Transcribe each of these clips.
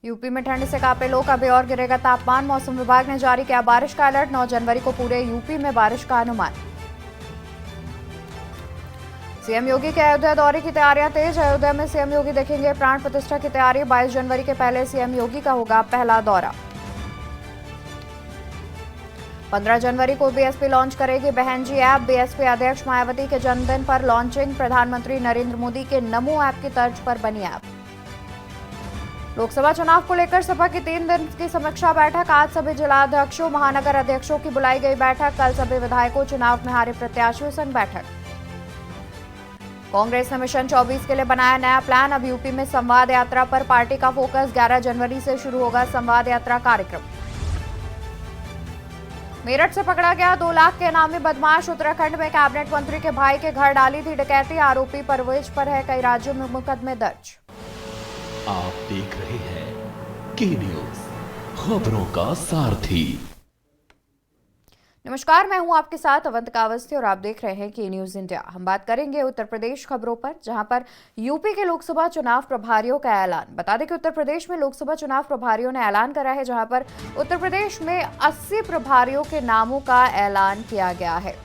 UP में ठंड से कांपे लोग, अभी और गिरेगा तापमान। मौसम विभाग ने जारी किया बारिश का अलर्ट। 9 जनवरी को पूरे यूपी में बारिश का अनुमान। सीएम योगी के अयोध्या दौरे की तैयारियां तेज। अयोध्या में सीएम योगी देखेंगे प्राण प्रतिष्ठा की तैयारी। 22 जनवरी के पहले सीएम योगी का होगा पहला दौरा। 15 जनवरी को बीएसपी लॉन्च करेगी बहन जी ऐप। बीएसपी अध्यक्ष मायावती के जन्मदिन पर लॉन्चिंग। प्रधानमंत्री नरेंद्र मोदी के नमो ऐप की तर्ज पर बनी ऐप। लोकसभा चुनाव को लेकर सपा की 3 दिन की समीक्षा बैठक। आज सभी जिलाध्यक्षों महानगर अध्यक्षों की बुलाई गई बैठक। कल सभी विधायकों चुनाव में हारे प्रत्याशियों संग बैठक। कांग्रेस ने मिशन 24 के लिए बनाया नया प्लान। अब यूपी में संवाद यात्रा पर पार्टी का फोकस। 11 जनवरी से शुरू होगा संवाद यात्रा कार्यक्रम। मेरठ से पकड़ा गया 2 लाख के इनामी बदमाश। उत्तराखंड में कैबिनेट मंत्री के भाई के घर डाली थी डकैती। आरोपी परवेज पर है कई राज्यों में मुकदमे दर्ज। आप देख रहे हैं के न्यूज, खबरों का सारथी। नमस्कार, मैं हूं आपके साथ अवंतिका अवस्थी और आप देख रहे हैं के न्यूज इंडिया। हम बात करेंगे उत्तर प्रदेश खबरों पर, जहां पर यूपी के लोकसभा चुनाव प्रभारियों का ऐलान। बता दें कि उत्तर प्रदेश में लोकसभा चुनाव प्रभारियों ने ऐलान करा है, जहां पर उत्तर प्रदेश में 80 प्रभारियों के नामों का ऐलान किया गया है।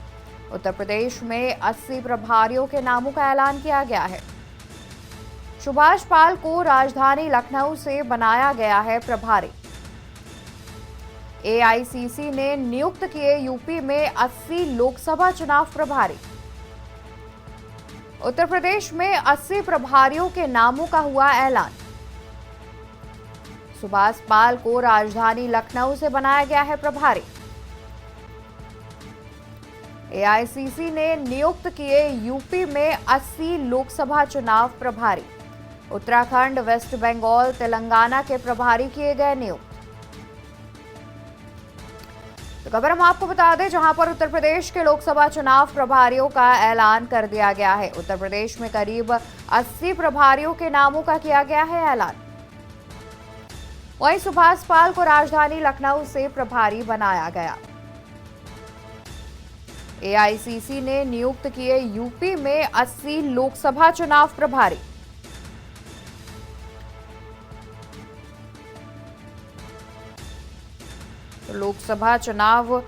उत्तर प्रदेश में 80 प्रभारियों के नामों का ऐलान किया गया है। सुभाष पाल को राजधानी लखनऊ से बनाया गया है प्रभारी। एआईसीसी ने नियुक्त किए यूपी में 80 लोकसभा चुनाव प्रभारी। उत्तर प्रदेश में 80 प्रभारियों के नामों का हुआ ऐलान। सुभाष पाल को राजधानी लखनऊ से बनाया गया है प्रभारी। एआईसीसी ने नियुक्त किए यूपी में 80 लोकसभा चुनाव प्रभारी। उत्तराखंड, वेस्ट बंगाल, तेलंगाना के प्रभारी किए गए नियुक्त। तो खबर हम आपको बता दें, जहां पर उत्तर प्रदेश के लोकसभा चुनाव प्रभारियों का ऐलान कर दिया गया है। उत्तर प्रदेश में करीब 80 प्रभारियों के नामों का किया गया है ऐलान। वहीं सुभाष पाल को राजधानी लखनऊ से प्रभारी बनाया गया। एआईसीसी ने नियुक्त किए यूपी में 80 लोकसभा चुनाव प्रभारी। लोकसभा चुनाव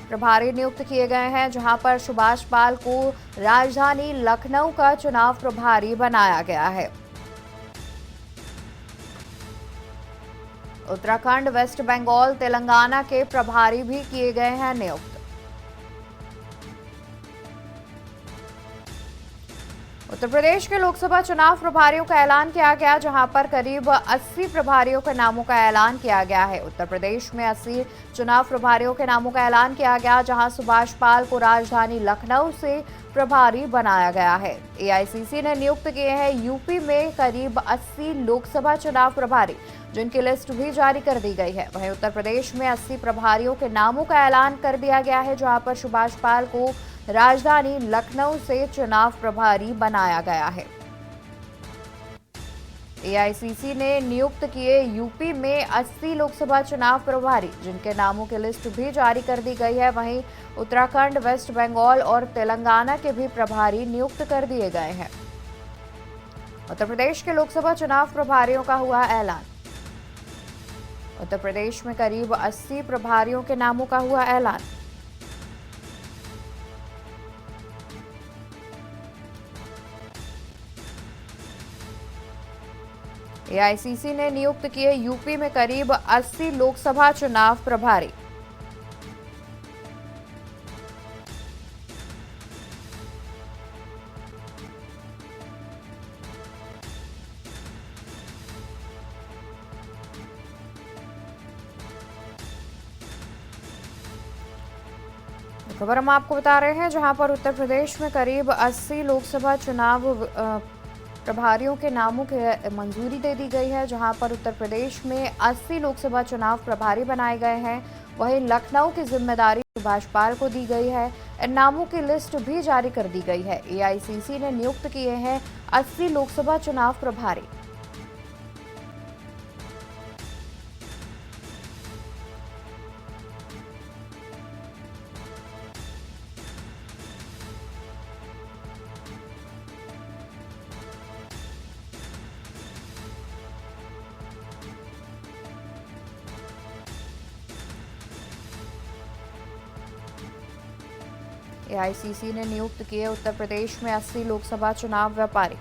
प्रभारी नियुक्त किए गए हैं, जहां पर सुभाष पाल को राजधानी लखनऊ का चुनाव प्रभारी बनाया गया है। उत्तराखंड, वेस्ट बंगाल, तेलंगाना के प्रभारी भी किए गए हैं नियुक्त। उत्तर प्रदेश के लोकसभा चुनाव प्रभारियों का ऐलान किया गया, जहां पर करीब 80 प्रभारियों के नामों का ऐलान किया गया है। उत्तर प्रदेश में 80 चुनाव प्रभारियों के नामों का ऐलान किया गया, जहां सुभाष पाल को राजधानी लखनऊ से प्रभारी बनाया गया है। एआईसीसी ने नियुक्त किए हैं यूपी में करीब 80 लोकसभा चुनाव प्रभारी, जिनकी लिस्ट भी जारी कर दी गई है। वहीं उत्तर प्रदेश में 80 प्रभारियों के नामों का ऐलान कर दिया गया है, जहां पर सुभाष पाल को राजधानी लखनऊ से चुनाव प्रभारी बनाया गया है। एआईसीसी ने नियुक्त किए यूपी में 80 लोकसभा चुनाव प्रभारी, जिनके नामों की लिस्ट भी जारी कर दी गई है। वहीं उत्तराखंड, वेस्ट बंगाल और तेलंगाना के भी प्रभारी नियुक्त कर दिए गए हैं। उत्तर प्रदेश के लोकसभा चुनाव प्रभारियों का हुआ ऐलान। उत्तर प्रदेश में करीब 80 प्रभारियों के नामों का हुआ ऐलान। एआईसीसी ने नियुक्त किए यूपी में करीब 80 लोकसभा चुनाव प्रभारी। खबर हम आपको बता रहे हैं, जहां पर उत्तर प्रदेश में करीब 80 लोकसभा चुनाव प्रभारियों के नामों की मंजूरी दे दी गई है, जहां पर उत्तर प्रदेश में 80 लोकसभा चुनाव प्रभारी बनाए गए हैं। वहीं लखनऊ की जिम्मेदारी सुभाष पाल को दी गई है। इन नामों की लिस्ट भी जारी कर दी गई है। एआईसीसी ने नियुक्त किए हैं 80 लोकसभा चुनाव प्रभारी। एआईसीसी ने नियुक्त किए उत्तर प्रदेश में 80 लोकसभा चुनाव व्यापारी।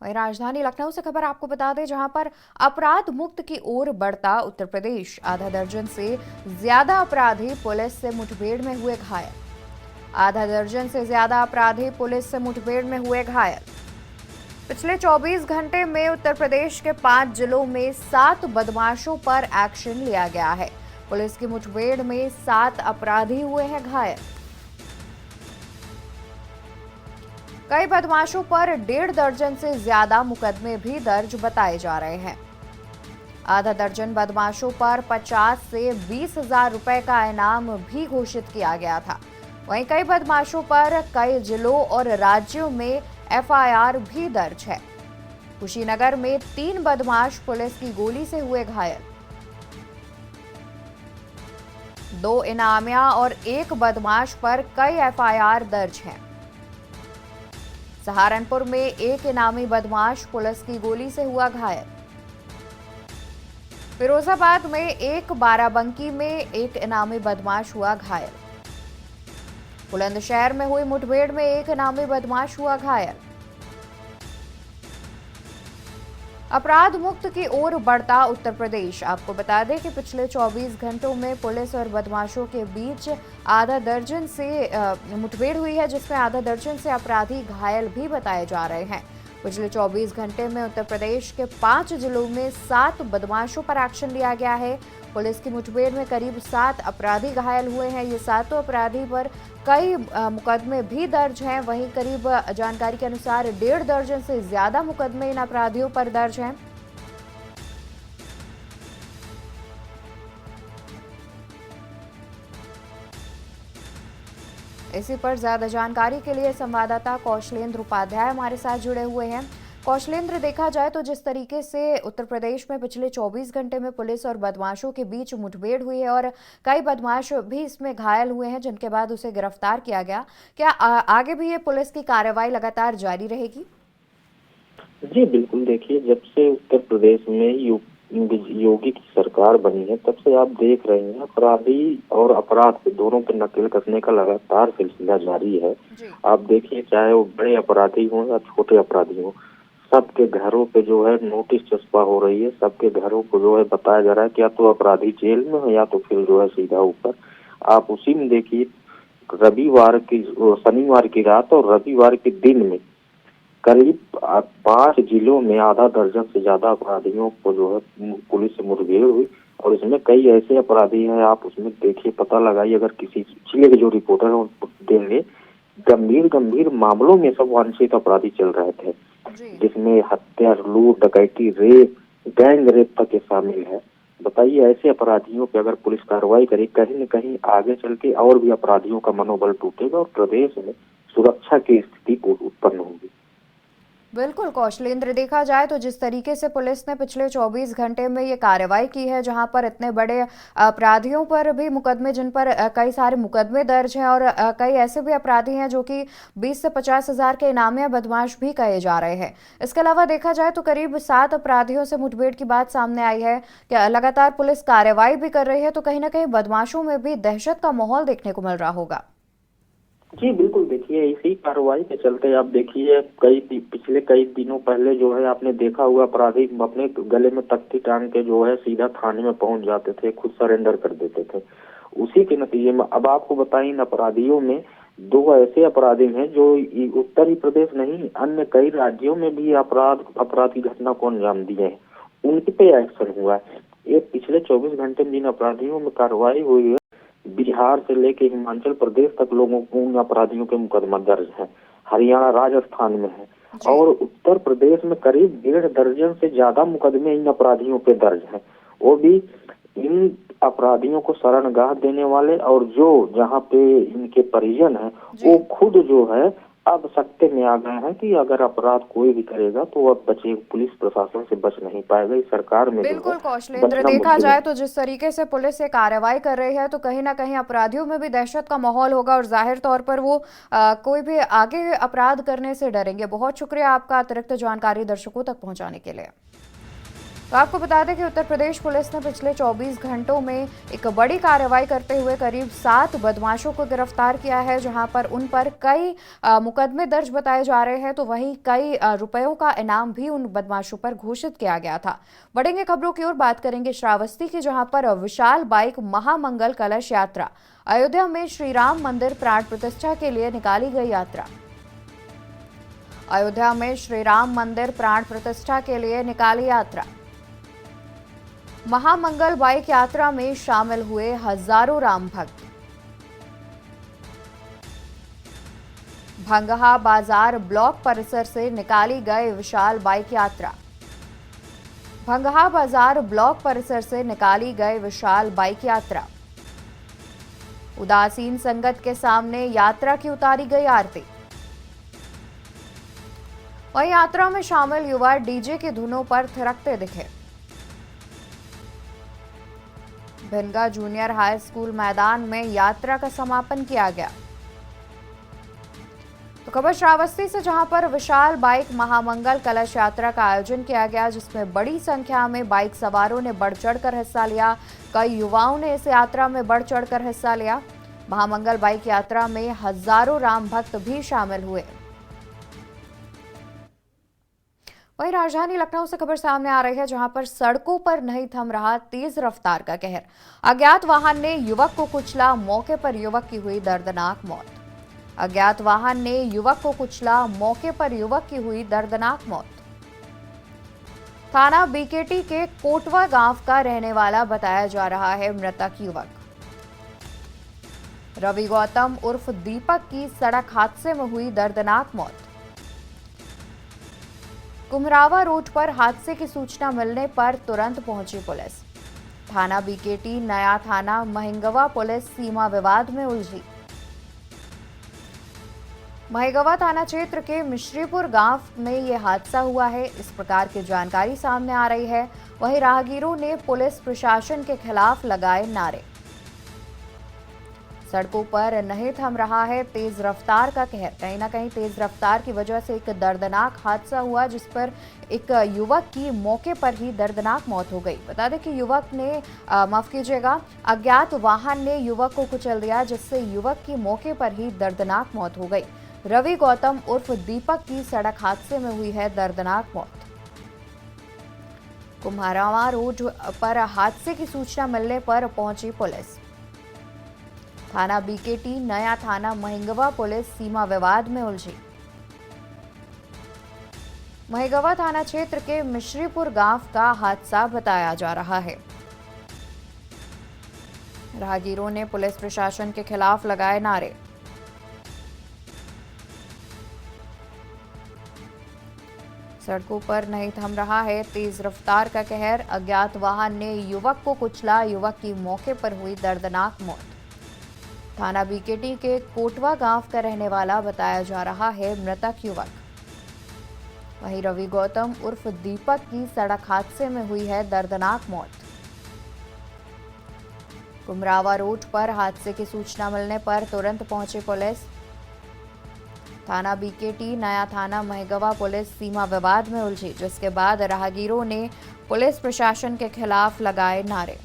वहीं राजधानी लखनऊ से खबर आपको बता दें, जहां पर अपराध मुक्त की ओर बढ़ता उत्तर प्रदेश। आधा दर्जन से ज्यादा अपराधी पुलिस से मुठभेड़ में हुए घायल। आधा दर्जन से ज्यादा अपराधी पुलिस से मुठभेड़ में हुए घायल। पिछले 24 घंटे में उत्तर प्रदेश के 5 जिलों में 7 बदमाशों पर एक्शन लिया गया है। पुलिस की मुठभेड़ में 7 अपराधी हुए हैं घायल। कई बदमाशों पर 1.5 दर्जन से ज्यादा मुकदमे भी दर्ज बताए जा रहे हैं। आधा दर्जन बदमाशों पर 50 से 20,000 रुपए का इनाम भी घोषित किया गया था। वहीं कई बदमाशों पर कई जिलों और राज्यों में एफआईआर भी दर्ज है। कुशीनगर में 3 बदमाश पुलिस की गोली से हुए घायल। 2 इनामिया और 1 बदमाश पर कई एफआईआर दर्ज हैं। सहारनपुर में 1 इनामी बदमाश पुलिस की गोली से हुआ घायल। फिरोजाबाद में 1, बाराबंकी में 1 इनामी बदमाश हुआ घायल। बुलंदशहर में हुई मुठभेड़ में 1 इनामी बदमाश हुआ घायल। अपराध मुक्त की ओर बढ़ता उत्तर प्रदेश। आपको बता दें कि पिछले 24 घंटों में पुलिस और बदमाशों के बीच आधा दर्जन से मुठभेड़ हुई है, जिसमें आधा दर्जन से अपराधी घायल भी बताए जा रहे हैं। पिछले 24 घंटे में उत्तर प्रदेश के 5 जिलों में 7 बदमाशों पर एक्शन लिया गया है। पुलिस की मुठभेड़ में करीब 7 अपराधी घायल हुए हैं। ये 7 अपराधी पर कई मुकदमे भी दर्ज हैं। वहीं करीब जानकारी के अनुसार 1.5 दर्जन से ज्यादा मुकदमे इन अपराधियों पर दर्ज हैं। इसी पर ज्यादा जानकारी के लिए संवाददाता कौशलेंद्र उपाध्याय हमारे साथ जुड़े हुए हैं। कौशलेंद्र, देखा जाए तो जिस तरीके से उत्तर प्रदेश में पिछले 24 घंटे में पुलिस और बदमाशों के बीच मुठभेड़ हुई है और कई बदमाश भी इसमें घायल हुए हैं, जिनके बाद उसे गिरफ्तार किया गया, क्या आगे भी ये पुलिस की कार्रवाई लगातार जारी रहेगी? जी बिल्कुल, देखिए जब से उत्तर प्रदेश में योगी की सरकार बनी है तब से आप देख रहे हैं अपराधी और अपराध पे दोनों पे नकेल कसने का लगातार सिलसिला जारी है। आप देखिए चाहे वो बड़े अपराधी हों या छोटे अपराधी हों, सबके घरों पे जो है नोटिस चस्पा हो रही है। सबके घरों को जो है बताया जा रहा है कि या तो अपराधी जेल में है या तो फिर जो है सीधा ऊपर। आप उसी में देखिए शनिवार की रात और रविवार के दिन में करीब 5 जिलों में आधा दर्जन से ज्यादा अपराधियों को जो है पुलिस से मुठभेड़ हुई। और इसमें कई ऐसे अपराधी हैं, आप उसमें देखिए पता लगाइए, अगर किसी जिले के जो रिपोर्टर है उनको देंगे, गंभीर मामलों में सब वांछित अपराधी चल रहे थे, जिसमें हत्या, लूट, डकैती, रेप, गैंग रेप तक शामिल है। बताइए ऐसे अपराधियों पे अगर पुलिस कार्रवाई करे, कहीं न कहीं आगे चल के और भी अपराधियों का मनोबल टूटेगा और प्रदेश में सुरक्षा की स्थिति उत्पन्न होगी। बिल्कुल कौशलेंद्र, देखा जाए तो जिस तरीके से पुलिस ने पिछले 24 घंटे में ये कार्रवाई की है, जहां पर इतने बड़े अपराधियों पर भी मुकदमे, जिन पर कई सारे मुकदमे दर्ज हैं और कई ऐसे भी अपराधी हैं जो कि 20 से 50,000 के इनामिया बदमाश भी कहे जा रहे हैं। इसके अलावा देखा जाए तो करीब 7 अपराधियों से मुठभेड़ की बात सामने आई है कि लगातार पुलिस कार्रवाई भी कर रही है, तो कहीं ना कहीं बदमाशों में भी दहशत का माहौल देखने को मिल रहा होगा। जी बिल्कुल, देखिए इसी कार्रवाई के चलते आप देखिए पिछले कई दिनों पहले जो है आपने देखा हुआ अपराधी अपने गले में तख्ती टांग के जो है सीधा थाने में पहुंच जाते थे, खुद सरेंडर कर देते थे। उसी के नतीजे में अब आपको बताएं, इन अपराधियों में 2 ऐसे अपराधी हैं जो उत्तरी प्रदेश नहीं अन्य कई राज्यों में भी अपराध की घटना को अंजाम दिए हैं, उनके पे एक्शन हुआ है। ये पिछले 24 घंटे में जिन अपराधियों में कार्रवाई हुई है, बिहार से लेके हिमाचल प्रदेश तक लोगों को उन अपराधियों के मुकदमा दर्ज है, हरियाणा, राजस्थान में है, और उत्तर प्रदेश में करीब 1.5 दर्जन से ज्यादा मुकदमे इन अपराधियों पे दर्ज हैं। वो भी इन अपराधियों को शरणगाह देने वाले और जो जहाँ पे इनके परिजन हैं वो खुद जो है अब सत्य में आ गए हैं कि अगर अपराध कोई भी करेगा तो अब बचे पुलिस प्रशासन से बच नहीं पाएगा। इस सरकार में जो है बिल्कुल कौशलेंद्र, बचना देखा मुश्किल जाए है। तो जिस तरीके से पुलिस ये कार्रवाई कर रही है तो कहीं ना कहीं अपराधियों में भी दहशत का माहौल होगा और जाहिर तौर पर वो कोई भी आगे अपराध करने से डरेंगे। बहुत शुक्रिया आपका अतिरिक्त जानकारी दर्शकों तक पहुंचाने के लिए। तो आपको बता दें कि उत्तर प्रदेश पुलिस ने पिछले 24 घंटों में एक बड़ी कार्रवाई करते हुए करीब 7 बदमाशों को गिरफ्तार किया है, जहां पर उन पर कई मुकदमे दर्ज बताए जा रहे हैं, तो वहीं कई रुपयों का इनाम भी उन बदमाशों पर घोषित किया गया था। बढ़ेंगे खबरों की ओर, बात करेंगे श्रावस्ती की, जहां पर विशाल बाइक महामंगल कलश यात्रा। अयोध्या में श्री राम मंदिर प्राण प्रतिष्ठा के लिए निकाली गई यात्रा। अयोध्या में श्री राम मंदिर प्राण प्रतिष्ठा के लिए निकाली यात्रा। महामंगल बाइक यात्रा में शामिल हुए हजारों राम भक्त। भंगहा बाजार ब्लॉक परिसर से निकाली गई विशाल बाइक यात्रा। भंगहा बाजार ब्लॉक परिसर से निकाली गई विशाल बाइक यात्रा। उदासीन संगत के सामने यात्रा की उतारी गई आरती। वहीं यात्रा में शामिल युवा डीजे की धुनों पर थिरकते दिखे। भिनगा जूनियर हाई स्कूल मैदान में यात्रा का समापन किया गया। तो खबर श्रावस्ती से, जहां पर विशाल बाइक महामंगल कलश यात्रा का आयोजन किया गया, जिसमें बड़ी संख्या में बाइक सवारों ने बढ़ चढ़कर हिस्सा लिया। कई युवाओं ने इस यात्रा में बढ़ चढ़कर हिस्सा लिया। महामंगल बाइक यात्रा में हजारों राम भक्त भी शामिल हुए। वहीं राजधानी लखनऊ से खबर सामने आ रही है, जहां पर सड़कों पर नहीं थम रहा तेज रफ्तार का कहर। अज्ञात वाहन ने युवक को कुचला, मौके पर युवक की हुई दर्दनाक मौत। अज्ञात वाहन ने युवक को कुचला, मौके पर युवक की हुई दर्दनाक मौत। थाना बीकेटी के कोटवा गांव का रहने वाला बताया जा रहा है मृतक युवक। रवि गौतम उर्फ दीपक की सड़क हादसे में हुई दर्दनाक मौत। कुम्हरावा रोड पर हादसे की सूचना मिलने पर तुरंत पहुंची पुलिस। थाना बीकेटी, नया थाना महिंगवा पुलिस सीमा विवाद में उलझी। महिंगवा थाना क्षेत्र के मिश्रीपुर गांव में यह हादसा हुआ है, इस प्रकार की जानकारी सामने आ रही है। वहीं राहगीरों ने पुलिस प्रशासन के खिलाफ लगाए नारे। सड़कों पर नहीं थम रहा है तेज रफ्तार का कहर। कहीं ना कहीं तेज रफ्तार की वजह से एक दर्दनाक हादसा हुआ, जिस पर एक युवक की मौके पर ही दर्दनाक मौत हो गई। बता दें कि युवक ने माफ कीजिएगा, अज्ञात वाहन ने युवक को कुचल दिया, जिससे युवक की मौके पर ही दर्दनाक मौत हो गई। रवि गौतम उर्फ दीपक की सड़क हादसे में हुई है दर्दनाक मौत। कुम्हरावा रोड पर हादसे की सूचना मिलने पर पहुंची पुलिस। थाना बीकेटी, नया थाना महिंगवा पुलिस सीमा विवाद में उलझी। महिंगवा थाना क्षेत्र के मिश्रीपुर गांव का हादसा बताया जा रहा है। राहगीरों ने पुलिस प्रशासन के खिलाफ लगाए नारे। सड़कों पर नहीं थम रहा है तेज रफ्तार का कहर। अज्ञात वाहन ने युवक को कुचला, युवक की मौके पर हुई दर्दनाक मौत। थाना बीकेटी के कोटवा गांव का रहने वाला बताया जा रहा है मृतक युवक। वहीं रवि गौतम उर्फ दीपक की सड़क हादसे में हुई है दर्दनाक मौत। कुम्हरावा रोड पर हादसे की सूचना मिलने पर तुरंत पहुंची पुलिस। थाना बीकेटी, नया थाना महिंगवा पुलिस सीमा विवाद में उलझी, जिसके बाद राहगीरों ने पुलिस प्रशासन के खिलाफ लगाए नारे।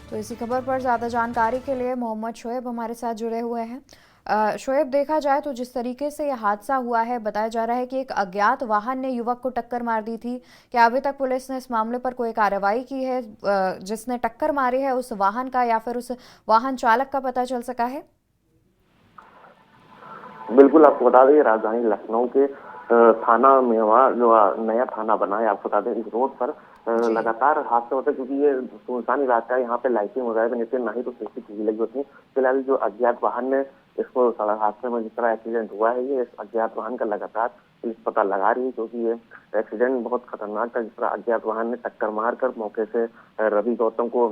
तो इसी खबर पर ज़्यादा जानकारी के लिए मोहम्मद शोएब हमारे साथ जुड़े हुए हैं। शोएब, देखा जाए तो जिस तरीके से यह हादसा हुआ है, बताया जा रहा है कि एक अज्ञात वाहन ने युवक को टक्कर मार दी थी। क्या अभी तक पुलिस ने इस मामले पर कोई कार्रवाई की है? जिसने टक्कर मारी है उस वाहन का या फिर उस वाहन चालक का पता चल सका है? बिल्कुल, आपको बता दें राजधानी लखनऊ के थाना मेवा जो नया थाना बना है, आपको बता दें इस रोड पर लगातार हादसे होते हैं क्योंकि ये सुनसान इलाका है। यहाँ पे लाइटिंग वगैरह भी नहीं, ना ही तो सीसीटीवी लगी होती है। फिलहाल जो अज्ञात वाहन ने इसको सड़क हादसे में जिस तरह एक्सीडेंट हुआ है, ये इस अज्ञात वाहन का लगातार पुलिस पता लगा रही है क्योंकि ये एक्सीडेंट बहुत खतरनाक था। जिस तरह अज्ञात वाहन ने टक्कर मारकर मौके से रवि गौतम को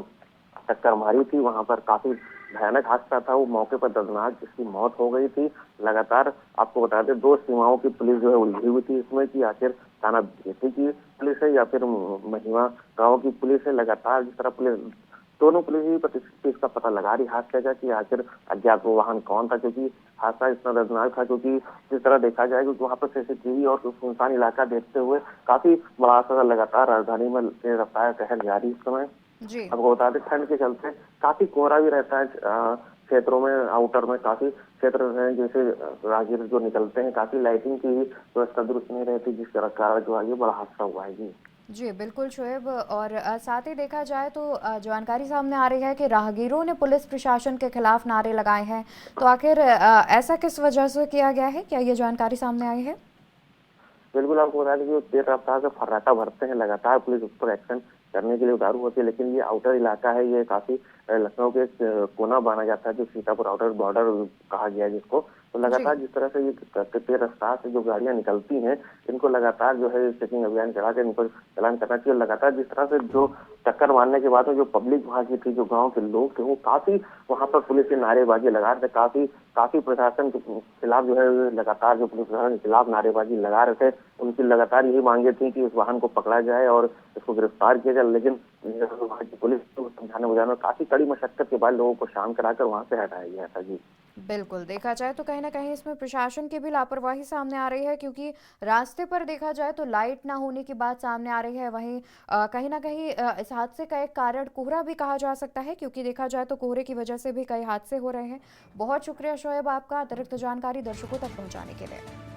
टक्कर मारी थी, वहां पर काफी भयानक हादसा था। वो मौके पर दर्दनाक जिसकी मौत हो गई थी। लगातार आपको बता दें 2 सीमाओं की पुलिस जो है उलझी हुई थी इसमें कि आखिर थाना बेटी की पुलिस है या फिर महिमा गांव की पुलिस है। लगातार जिस तरह पुलिस दोनों पुलिस ही इसका पता लगा रही हादसे का कि आखिर अज्ञात वो वाहन कौन था, क्योंकि हादसा इतना दर्दनाक था। क्योंकि जिस तरह देखा जाए कि वहाँ पर सीसीटीवी और सुनसान इलाका देखते हुए काफी बड़ा हादसा लगातार राजधानी में तेज रफ्तार कहर जारी इस समय। आपको बता दें ठंड के चलते काफी कोहरा भी रहता है क्षेत्रों में, आउटर में काफी क्षेत्र हैं जैसे राहगीर जो निकलते हैं, काफी लाइटिंग की व्यवस्था दुरुस्त नहीं रहती, जिस तरह कारण जो है ये बड़ा हादसा हुआ है। जी बिल्कुल शोएब, और साथ ही देखा जाए तो जानकारी सामने आ रही है कि राहगीरों ने पुलिस प्रशासन के खिलाफ नारे लगाए हैं। तो आखिर ऐसा किस वजह से किया गया है, क्या ये जानकारी सामने आई है? बिल्कुल, आपको बता दें कि तेज रफ्तार से फर्राटा भरते हैं, लगातार पुलिस उस पर एक्शन करने के लिए उतारू होती है। लेकिन ये आउटर इलाका है, ये काफी लखनऊ के कोना माना जाता है जो सीतापुर आउटर बॉर्डर कहा गया है जिसको। तो लगातार जिस तरह से ये तेज रफ्तार से जो गाड़ियां निकलती हैं, इनको लगातार जो है चेकिंग अभियान चला के इनको चालान करना चाहिए। लगातार जिस तरह से जो टक्कर मारने के बाद में जो पब्लिक वहाँ की थी, जो गाँव के लोग थे, वो काफी वहाँ पर पुलिस की नारेबाजी लगा रहे थे। काफी प्रशासन के खिलाफ जो है लगातार जो पुलिस प्रशासन के खिलाफ नारेबाजी लगा रहे थे। उनकी लगातार यही मांगे थी कि उस वाहन को पकड़ा जाए और इसको गिरफ्तार किया जाए। लेकिन वहाँ की पुलिस को समझाने बुझाने काफी कड़ी मशक्कत के बाद लोगों को शांत कराकर वहाँ से हटाया गया था। जी बिल्कुल, देखा जाए तो कहीं ना कहीं इसमें प्रशासन की भी लापरवाही सामने आ रही है, क्योंकि रास्ते पर देखा जाए तो लाइट ना होने की बात सामने आ रही है। वहीं कहीं ना कहीं इस हादसे का एक कारण कोहरा भी कहा जा सकता है, क्योंकि देखा जाए तो कोहरे की वजह से भी कई हादसे हो रहे हैं। बहुत शुक्रिया शोएब आपका अतिरिक्त जानकारी दर्शकों तक पहुँचाने के लिए।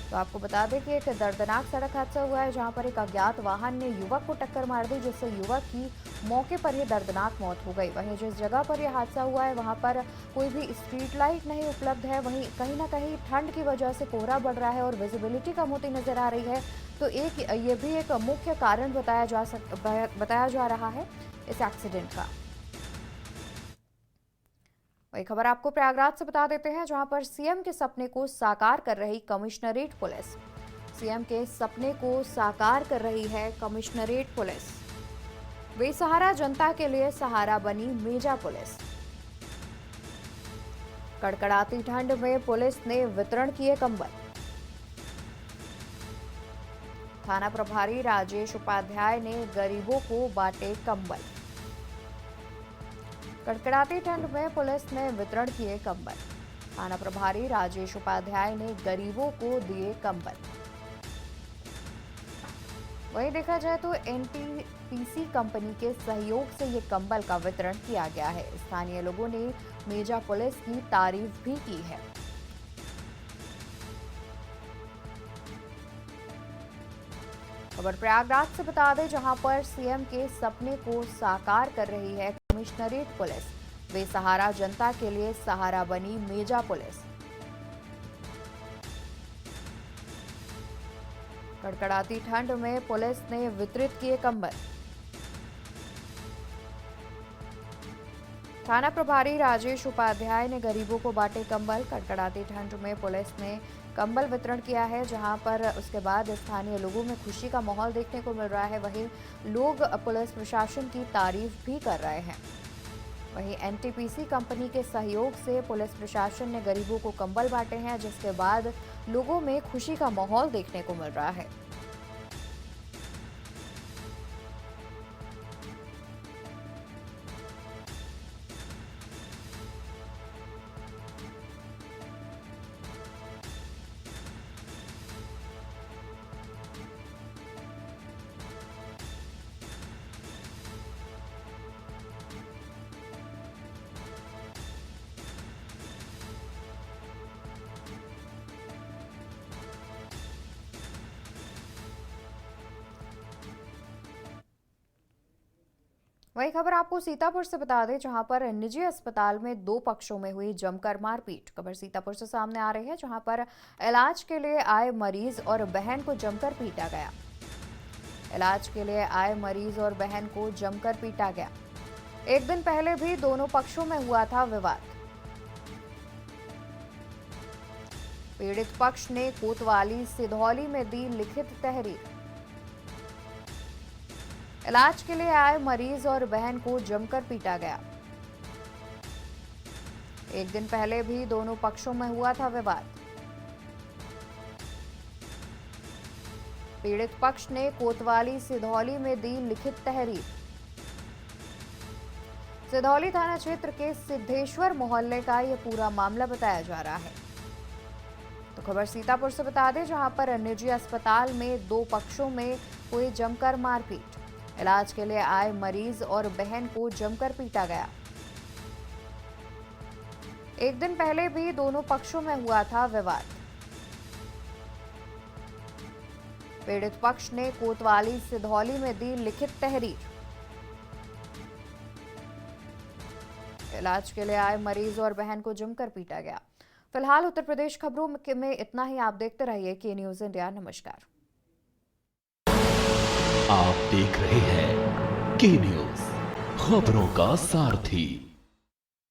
तो आपको बता दें कि एक दर्दनाक सड़क हादसा हुआ है जहां पर एक अज्ञात वाहन ने युवक को टक्कर मार दी, जिससे युवक की मौके पर ही दर्दनाक मौत हो गई। वहीं जिस जगह पर यह हादसा हुआ है वहां पर कोई भी स्ट्रीट लाइट नहीं उपलब्ध है। वहीं कहीं ना कहीं ठंड की वजह से कोहरा बढ़ रहा है और विजिबिलिटी कम होती नजर आ रही है। तो ये भी एक मुख्य कारण बताया जा रहा है इस एक्सीडेंट का। वही खबर आपको प्रयागराज से बता देते हैं, जहां पर सीएम के सपने को साकार कर रही कमिश्नरेट पुलिस। सीएम के सपने को साकार कर रही है कमिश्नरेट पुलिस। बेसहारा जनता के लिए सहारा बनी मेजा पुलिस। कड़कड़ाती ठंड में पुलिस ने वितरण किए कंबल। थाना प्रभारी राजेश उपाध्याय ने गरीबों को बांटे कंबल। कड़कड़ाती ठंड में पुलिस ने वितरण किए कंबल। थाना प्रभारी राजेश उपाध्याय ने गरीबों को दिए कंबल। वहीं देखा जाए तो एनटीपीसी कंपनी के सहयोग से ये कंबल का वितरण किया गया है। स्थानीय लोगों ने मेजा पुलिस की तारीफ भी की है। खबर प्रयागराज से बता दें, जहां पर सीएम के सपने को साकार कर रही है कमिश्नरेट पुलिस। बेसहारा जनता के लिए सहारा बनी मेजा पुलिस। कड़कड़ाती ठंड में पुलिस ने वितरित किए कंबल। थाना प्रभारी राजेश उपाध्याय ने गरीबों को बांटे कंबल। कड़कड़ाती ठंड में पुलिस ने कंबल वितरण किया है, जहां पर उसके बाद स्थानीय लोगों में खुशी का माहौल देखने को मिल रहा है। वहीं लोग पुलिस प्रशासन की तारीफ भी कर रहे हैं। वहीं एनटीपीसी कंपनी के सहयोग से पुलिस प्रशासन ने गरीबों को कंबल बांटे हैं, जिसके बाद लोगों में खुशी का माहौल देखने को मिल रहा है। वही खबर आपको सीतापुर से बता दें, जहां पर निजी अस्पताल में दो पक्षों में हुई जमकर मारपीट। खबर सीतापुर से सामने आ रही है, जहां पर इलाज के लिए आए मरीज और बहन को जमकर पीटा गया। इलाज के लिए आए मरीज और बहन को जमकर पीटा गया। एक दिन पहले भी दोनों पक्षों में हुआ था विवाद। पीड़ित पक्ष ने कोतवाली सिधौली में दी लिखित तहरीर। इलाज के लिए आए मरीज और बहन को जमकर पीटा गया। एक दिन पहले भी दोनों पक्षों में हुआ था विवाद। पीड़ित पक्ष ने कोतवाली सिधौली में दी लिखित तहरीर। सिधौली थाना क्षेत्र के सिद्धेश्वर मोहल्ले का यह पूरा मामला बताया जा रहा है। तो खबर सीतापुर से बता दें, जहां पर निजी अस्पताल में दो पक्षों में हुई जमकर मारपीट। इलाज के लिए आए मरीज और बहन को जमकर पीटा गया। एक दिन पहले भी दोनों पक्षों में हुआ था विवाद। पीड़ित पक्ष ने कोतवाली सिधौली में दी लिखित तहरीर। इलाज के लिए आए मरीज और बहन को जमकर पीटा गया। फिलहाल उत्तर प्रदेश खबरों में इतना ही। आप देखते रहिए के न्यूज इंडिया। नमस्कार। आप देख रहे हैं के न्यूज, खबरों का सारथी।